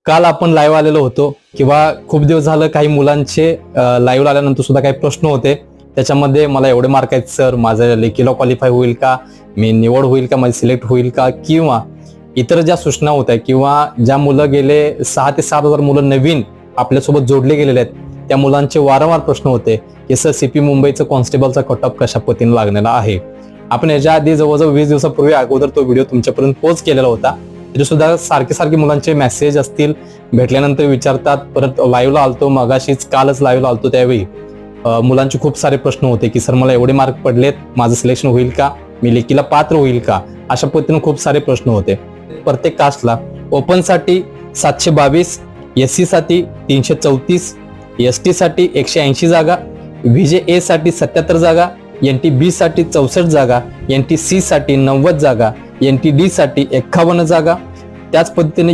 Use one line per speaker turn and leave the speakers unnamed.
काल आपण लाईव्ह आलेलो होतो किंवा खूप दिवस झालं काही मुलांचे लाईव्ह आल्यानंतर सुद्धा काही प्रश्न होते. त्याच्यामध्ये मला एवढे मार्क आहेत सर, माझं लेखीला क्वालिफाय होईल का, मी निवड होईल का, माझी सिलेक्ट होईल का, किंवा इतर ज्या सूचना होत्या किंवा ज्या मुलं गेले 6 ते 7 हजार मुलं नवीन आपल्यासोबत जोडले गेलेले आहेत त्या मुलांचे वारंवार प्रश्न होते की सर सीपी मुंबईचं कॉन्स्टेबलचा कट ऑफ कशा पद्धतीने लागलेला आहे. आपण याच्या आधी जवळजवळ 20 दिवसापूर्वी अगोदर तो व्हिडिओ तुमच्यापर्यंत पोस्ट केलेला होता. तरी सुद्धा सारखे मुलांचे मेसेज असतील, भेटल्यानंतर विचारतात. परत लाईव्हला आलतो, मगाशीच कालच लाईव्हला आलतो, त्यावेळी मुलांचे खूप सारे प्रश्न होते की सर मला एवढे मार्क पडलेत, माझं सिलेक्शन होईल का, मी लेखीला पात्र होईल का, अशा पद्धतीने खूप सारे प्रश्न होते. प्रत्येक कास्टला ओपन साठी 722, एससी साठी 334, एसटी साठी 180 जागा, व्हीजे साठी 77 जागा, NT-B साठी 64 जागा, NT-C साठी 90 जागा, NT-D साठी 51 जागा. त्याच पद्धतीने